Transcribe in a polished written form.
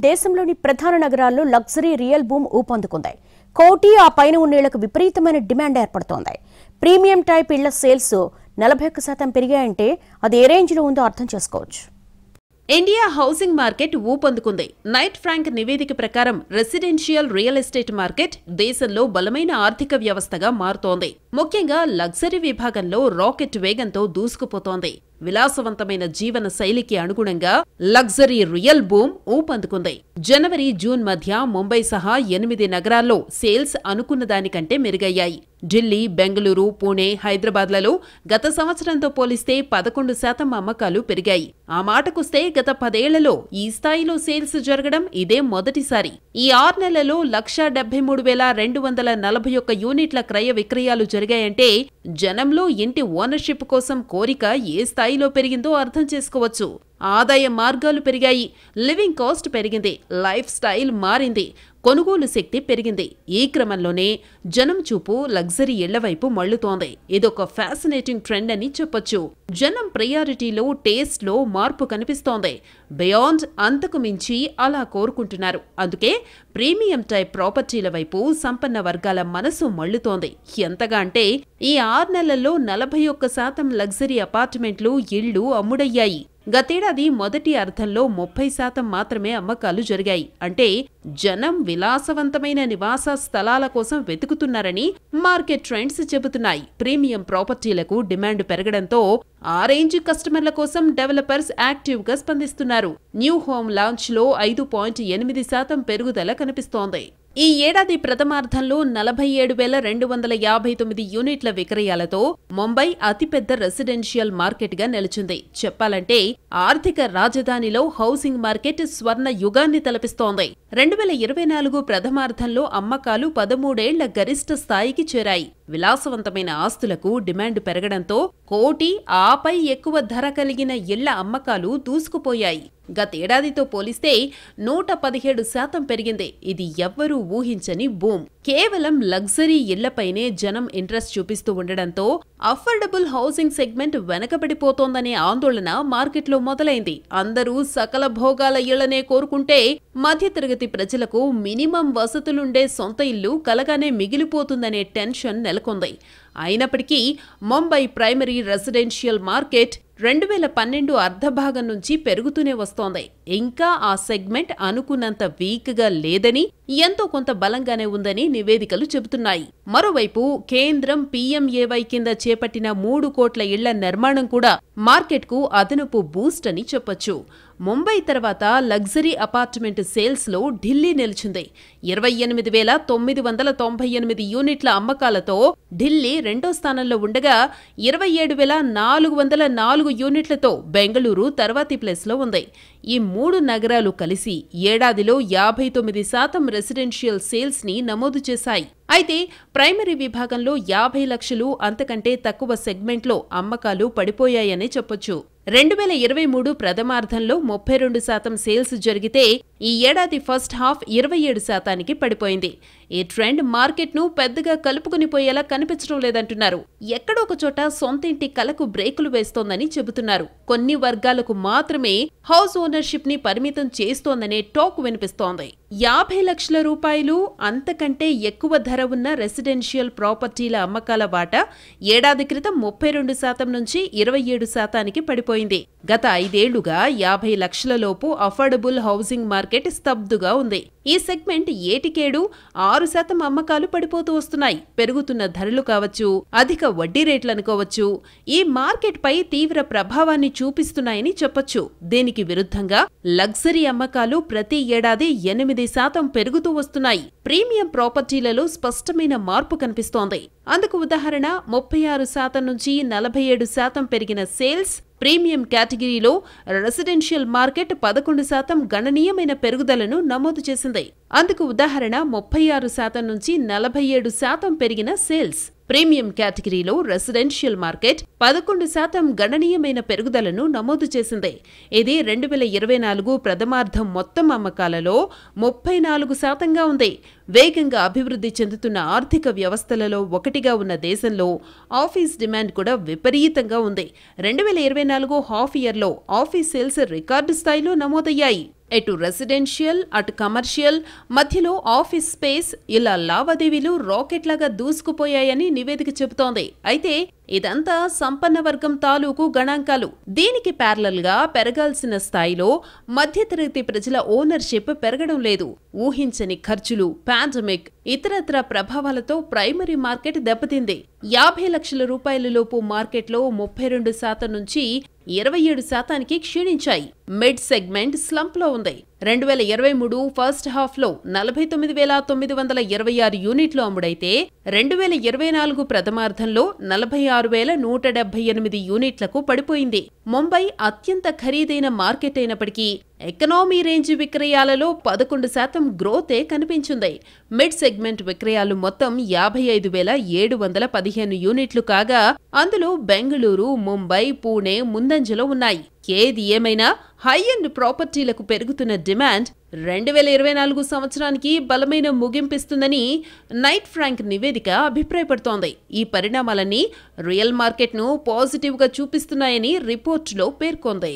దేశంలోని ప్రధాన నగరాల్లో లగ్జరీ రియల్ బూమ్ ఊపందుకుంది. కోటి ఆ పైన ఉన్నేళ్లకు విపరీతమైన డిమాండ్ ఏర్పడుతోంది. ప్రీమియం టైప్ ఇళ్ల సేల్స్ 41% పెరిగాయంటే అది ఏ రేంజ్లో ఉందో అర్థం చేసుకోవచ్చు. ఇండియా హౌసింగ్ మార్కెట్ ఊపందుకుంది. నైట్ ఫ్రాంక్ నివేదిక ప్రకారం రెసిడెన్షియల్ రియల్ ఎస్టేట్ మార్కెట్ దేశంలో బలమైన ఆర్థిక వ్యవస్థగా మారుతోంది. ముఖ్యంగా లగ్జరీ విభాగంలో రాకెట్ వేగంతో దూసుకుపోతోంది. విలాసవంతమైన జీవన శైలికి అనుగుణంగా లగ్జరీ రియల్ బూమ్ ఊపందుకుంది. జనవరి, జూన్ మధ్య ముంబై సహా 8 నగరాల్లో సేల్స్ అనుకున్న దానికంటే మెరుగయ్యాయి. ఢిల్లీ, బెంగళూరు, పుణె, హైదరాబాద్లలో గత సంవత్సరంతో పోలిస్తే 11% అమ్మకాలు పెరిగాయి. ఆ మాటకొస్తే గత 10 ఏళ్లలో ఈ స్థాయిలో సేల్స్ జరగడం ఇదే మొదటిసారి. ఈ 6 నెలల్లో 1,73,241 యూనిట్ల క్రయ విక్రయాలు జరిగాయంటే జనంలో ఇంటి ఓనర్షిప్ కోసం కోరిక ఏ స్థాయిలో పెరిగిందో అర్థం చేసుకోవచ్చు. ఆదాయ మార్గాలు పెరిగాయి, లివింగ్ కాస్ట్ పెరిగింది, లైఫ్ స్టైల్ మారింది, కొనుగోలు శక్తి పెరిగింది. ఈ క్రమంలోనే జనం చూపు లగ్జరీ ఇళ్ల వైపు మళ్లుతోంది. ఇదొక ఫ్యాసినేటింగ్ ట్రెండ్ అని చెప్పొచ్చు. జనం ప్రయారిటీలో, టేస్ట్లో మార్పు కనిపిస్తోంది. బియాండ్ అంతకు మించి అలా కోరుకుంటున్నారు. అందుకే ప్రీమియం టైప్ ప్రాపర్టీల వైపు సంపన్న వర్గాల మనసు మళ్లుతోంది. ఎంతగా అంటే ఈ 6 నెలల్లో 41% లగ్జరీ అపార్ట్మెంట్లు, ఇళ్లు అమ్ముడయ్యాయి. గతేడాది మొదటి అర్ధంలో 30% మాత్రమే అమ్మకాలు జరిగాయి. అంటే జనం విలాసవంతమైన నివాస స్థలాల కోసం వెతుకుతున్నారని మార్కెట్ ట్రెండ్స్ చెబుతున్నాయి. ప్రీమియం ప్రాపర్టీలకు డిమాండ్ పెరగడంతో ఆ రేంజ్ కస్టమర్ల కోసం డెవలపర్స్ యాక్టివ్ గా స్పందిస్తున్నారు. న్యూ హోమ్ లాంచ్ లో 5.8% పెరుగుదల కనిపిస్తోంది. ఈ ఏడాది ప్రథమార్థంలో 47,259 యూనిట్ల విక్రయాలతో ముంబై అతిపెద్ద రెసిడెన్షియల్ మార్కెట్ గా నిలిచింది. చెప్పాలంటే ఆర్థిక రాజధానిలో హౌసింగ్ మార్కెట్ స్వర్ణ యుగాన్ని తలపిస్తోంది. 2024 ప్రథమార్థంలో అమ్మకాలు 13 ఏళ్ల గరిష్ట స్థాయికి చేరాయి. విలాసవంతమైన ఆస్తులకు డిమాండ్ పెరగడంతో కోటి ఆపై ఎక్కువ ధర కలిగిన ఇళ్ల అమ్మకాలు దూసుకుపోయాయి. గతేడాదితో పోలిస్తే 117% పెరిగింది. ఇది ఎవ్వరూ ఊహించని బూమ్. కేవలం లగ్జరీ ఇళ్లపైనే జనం ఇంట్రెస్ట్ చూపిస్తూ ఉండడంతో అఫోర్డబుల్ హౌసింగ్ సెగ్మెంట్ వెనకబడిపోతోందనే ఆందోళన మార్కెట్లో మొదలైంది. అందరూ సకల భోగాల ఇళ్లనే కోరుకుంటే మధ్యతరగతి ప్రజలకు మినిమం వసతులుండే సొంత ఇల్లు కలగానే మిగిలిపోతుందనే టెన్షన్ నెలకొంది. అయినప్పటికీ ముంబై ప్రైమరీ రెసిడెన్షియల్ మార్కెట్ 2012 అర్ధభాగం నుంచి పెరుగుతూనే వస్తోంది. ఇంకా ఆ సెగ్మెంట్ అనుకున్నంత వీక్ గా లేదని, ఎంతో కొంత బలంగానే ఉందని నివేదికలు చెబుతున్నాయి. మరోవైపు కేంద్రం PMAY కింద చేపట్టిన 3 కోట్ల ఇళ్ల నిర్మాణం కూడా మార్కెట్కు అదనపు బూస్ట్ అని చెప్పొచ్చు. ముంబై తర్వాత లగ్జరీ అపార్ట్మెంట్ సేల్స్ లో ఢిల్లీ నిలిచింది. 28,998 యూనిట్ల అమ్మకాలతో ఢిల్లీ రెండో స్థానంలో ఉండగా 27,404 యూనిట్లతో బెంగళూరు తర్వాతి ప్లేస్లో ఉంది. ఈ 3 నగరాలు కలిసి ఏడాదిలో 59% రెసిడెన్షియల్ సేల్స్ ని నమోదు చేశాయి. అయితే ప్రైమరీ విభాగంలో 50 లక్షలు అంతకంటే తక్కువ సెగ్మెంట్లో అమ్మకాలు పడిపోయాయనే చెప్పొచ్చు. 2023 ప్రథమార్థంలో 32% సేల్స్ జరిగితే ఈ ఏడాది ఫస్ట్ హాఫ్ 27%కి పడిపోయింది. ఈ ట్రెండ్ మార్కెట్ను పెద్దగా కలుపుకునిపోయేలా కనిపించడం లేదంటున్నారు. ఎక్కడో ఒక చోట సొంతింటి కలకు బ్రేకులు వేస్తోందని చెబుతున్నారు. కొన్ని వర్గాలకు మాత్రమే హౌస్ ఓనర్షిప్ ని పరిమితం చేస్తోందనే టాక్ వినిపిస్తోంది. 50 లక్షల రూపాయలు అంతకంటే ఎక్కువ ధర ఉన్న రెసిడెన్షియల్ ప్రాపర్టీల అమ్మకాల వాటా ఏడాది క్రితం 32% నుంచి 27%కి పడిపోయింది. గత 5 ఏళ్లుగా 50 లక్షల లోపు అఫోర్డబుల్ హౌసింగ్ మార్కెట్ స్తబ్దుగా ఉంది. ఈ సెగ్మెంట్ ఏటికేడు 6% అమ్మకాలు పడిపోతూ వస్తున్నాయి. పెరుగుతున్న ధరలు కావచ్చు, అధిక వడ్డీ రేట్లు అనుకోవచ్చు, ఈ మార్కెట్ పై తీవ్ర ప్రభావాన్ని చూపిస్తున్నాయని చెప్పొచ్చు. దీనికి విరుద్ధంగా లగ్జరీ అమ్మకాలు ప్రతి ఏడాది 8% పెరుగుతూ వస్తున్నాయి. ప్రీమియం ప్రాపర్టీలలో స్పష్టమైన మార్పు కనిపిస్తోంది. అందుకు ఉదాహరణ 36% నుంచి 47% పెరిగిన సేల్స్. ప్రీమియం కేటగిరీలో రెసిడెన్షియల్ మార్కెట్ 11% గణనీయమైన పెరుగుదలను నమోదు చేసింది. అందుకు ఉదాహరణ 36% నుంచి 47% పెరిగిన సేల్స్. ప్రీమియం కేటగిరీలో రెసిడెన్షియల్ మార్కెట్ 11% గణనీయమైన పెరుగుదలను నమోదు చేసింది. ఇది 2024 ప్రథమార్థం మొత్తం అమ్మకాలలో 34%గా ఉంది. వేగంగా అభివృద్ధి చెందుతున్న ఆర్థిక వ్యవస్థలలో ఒకటిగా ఉన్న దేశంలో ఆఫీస్ డిమాండ్ కూడా విపరీతంగా ఉంది. 2024 హాఫ్ ఇయర్లో ఆఫీస్ సేల్స్ రికార్డు స్థాయిలో నమోదయ్యాయి. ఎటు రెసిడెన్షియల్, అటు కమర్షియల్, మధ్యలో ఆఫీస్ స్పేస్, ఇలా లావాదేవీలు రాకెట్లాగా దూసుకుపోయాయని నివేదిక చెబుతోంది. అయితే ఇదంతా సంపన్న వర్గం తాలూకు గణాంకాలు. దీనికి ప్యారలల్ గా పెరగాల్సిన స్థాయిలో మధ్యతరగతి ప్రజల ఓనర్షిప్ పెరగడం లేదు. ఊహించని ఖర్చులు, పాండమిక్, ఇతరత్ర ప్రభావాలతో ప్రైమరీ మార్కెట్ దెబ్బతింది. 50 లక్షల రూపాయలలోపు మార్కెట్లో 32% నుంచి 27% క్షీణించాయి. మిడ్ సెగ్మెంట్ స్లంప్ లో ఉంది. 2023 ఫస్ట్ హాఫ్ లో 49,926 యూనిట్లు అమ్ముడైతే 2024 ప్రథమార్థంలో 46,178 యూనిట్లకు పడిపోయింది. ముంబై అత్యంత ఖరీదైన మార్కెట్ అయినప్పటికీ ఎకనామీ రేంజ్ విక్రయాలలో 11% గ్రోతే కనిపించింది. మిడ్ సెగ్మెంట్ విక్రయాలు మొత్తం 55,715 యూనిట్లు కాగా అందులో బెంగళూరు, ముంబై, పూణే ముందంజలో ఉన్నాయి. ఏది ఏమైనా హై ఎండ్ ప్రాపర్టీలకు పెరుగుతున్న డిమాండ్ 2024 సంవత్సరానికి బలమైన ముగింపిస్తుందని నైట్ ఫ్రాంక్ నివేదిక అభిప్రాయపడుతోంది. ఈ పరిణామాలన్నీ రియల్ మార్కెట్ను పాజిటివ్గా చూపిస్తున్నాయని రిపోర్టులో పేర్కొంది.